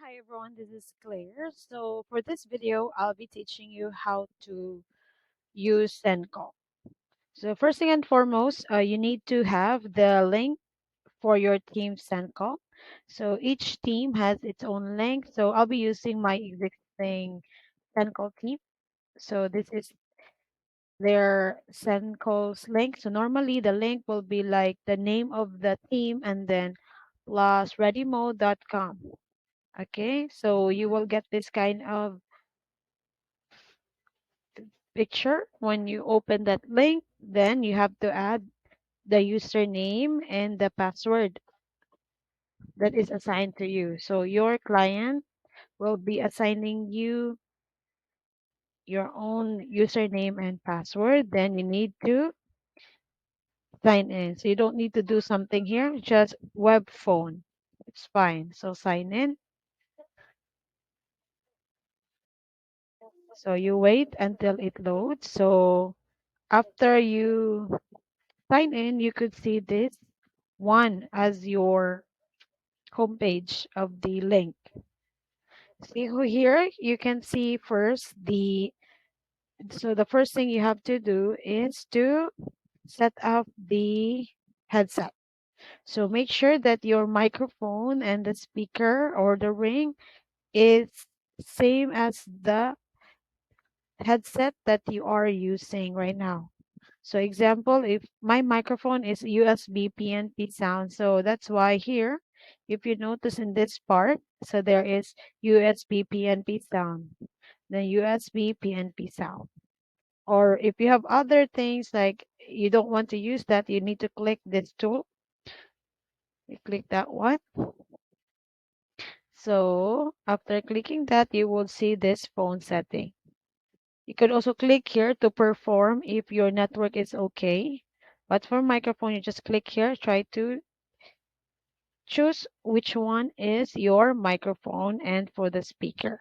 Hi everyone, this is Claire. So for this video, I'll be teaching you how to use Xencall. So first thing and foremost, you need to have the link for your team's Xencall. So each team has its own link. So I'll be using my existing Xencall team. So this is their Xencall's link. So normally the link will be like the name of the team and then plus readymode.com. Okay, so you will get this kind of picture when you open that link. Then you have to add the username and the password that is assigned to you. So your client will be assigning you your own username and password. Then you need to sign in. So you don't need to do something here, just web phone. It's fine. So sign in. So you wait until it loads. So after you sign in, you could see this one as your homepage of the link. See here, you can see first so the first thing you have to do is to set up the headset. So make sure that your microphone and the speaker or the ring is same as the headset that you are using right now. So example, if my microphone is USB PNP sound, so that's why here, if you notice in this part, so there is USB PNP sound, then USB PNP sound. Or if you have other things like you don't want to use that, you need to click this tool. You click that one. So after clicking that, you will see this phone setting. You could also click here to perform if your network is okay. But for microphone, you just click here, try to choose which one is your microphone and for the speaker.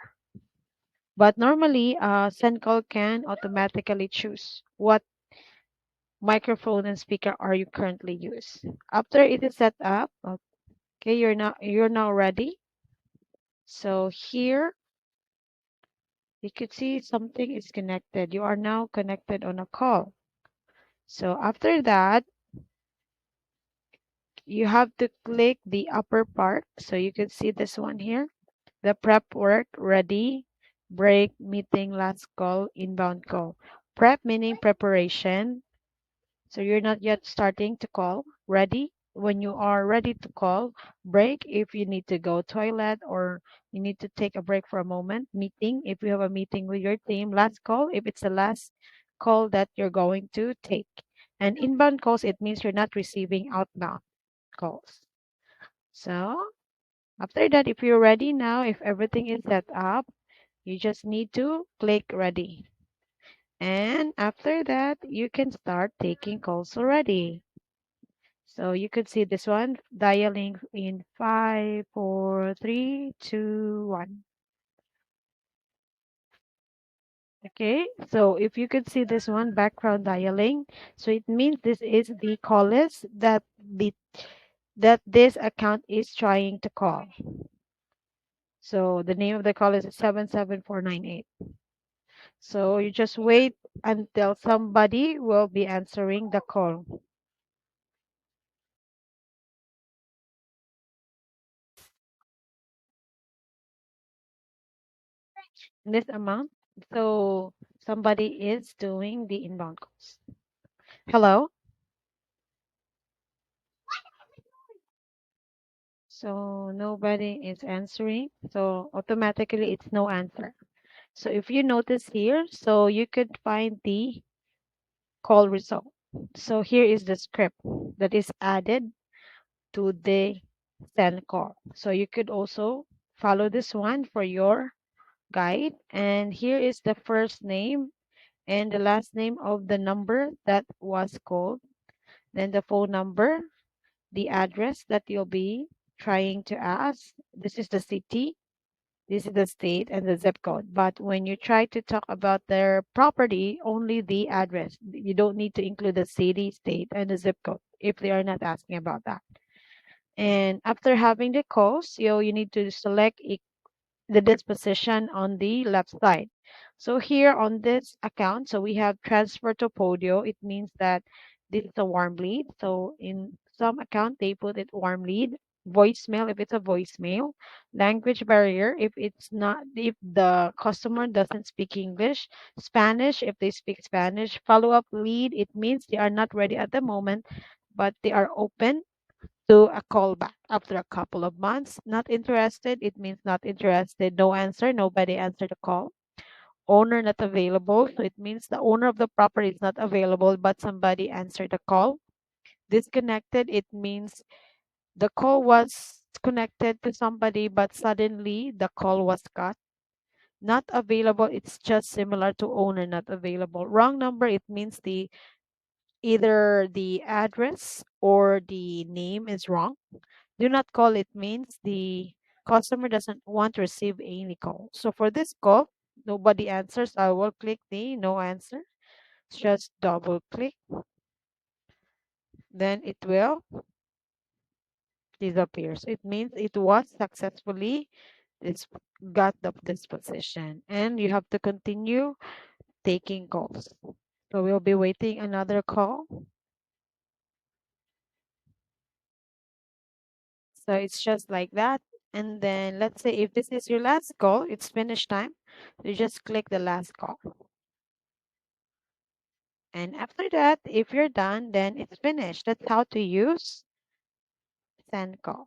But normally, Xencall can automatically choose what microphone and speaker are you currently use. After it is set up, okay, you're now ready. So here you could see something is connected. You are now connected on a call. So after that, you have to click the upper part. So you can see this one here. The prep work, ready, break, meeting, last call, inbound call. Prep meaning preparation. So you're not yet starting to call. Ready, when you are ready to call. Break, if you need to go toilet or you need to take a break for a moment. Meeting, if you have a meeting with your team. Last call, if it's the last call that you're going to take. And inbound calls, it means you're not receiving outbound calls. So after that, if you're ready now, if everything is set up, you just need to click ready. And after that, you can start taking calls already. So you could see this one dialing in 5, 4, 3, 2, 1. Okay, so if you could see this one background dialing, so it means this is the call list that this account is trying to call. So the name of the call is 77498. So you just wait until somebody will be answering the call. This amount. So somebody is doing the inbound calls. Hello. So nobody is answering. So automatically it's no answer. So if you notice here, so you could find the call result. So here is the script that is added to the send call. So you could also follow this one for your guide. And here is the first name and the last name of the number that was called. Then the phone number, the address that you'll be trying to ask. This is the city, this is the state, and the zip code. But when you try to talk about their property, only the address. You don't need to include the city, state, and the zip code if they are not asking about that. And after having the calls, you need to select the disposition on the left side. So here on this account, so we have transfer to Podio. It means that this is a warm lead. So in some account, they put it warm lead. Voicemail if it's a voicemail. Language barrier if it's not, if the customer doesn't speak English. Spanish if they speak Spanish. Follow up lead, it means they are not ready at the moment, but they are open to a callback after a couple of months. Not interested, it means not interested. No answer, nobody answered the call. Owner not available, so it means the owner of the property is not available, but somebody answered the call. Disconnected, it means the call was connected to somebody, but suddenly the call was cut. Not available, it's just similar to owner not available. Wrong number, it means the either the address or the name is wrong. Do not call, it means the customer doesn't want to receive any call. So for this call, nobody answers. I will click the no answer. Just double click. Then it will disappear. So it means it was successfully it's got the disposition. And you have to continue taking calls. So we'll be waiting another call. So it's just like that. And then let's say if this is your last call, it's finish time. You just click the last call. And after that, if you're done, then it's finished. That's how to use Xencall.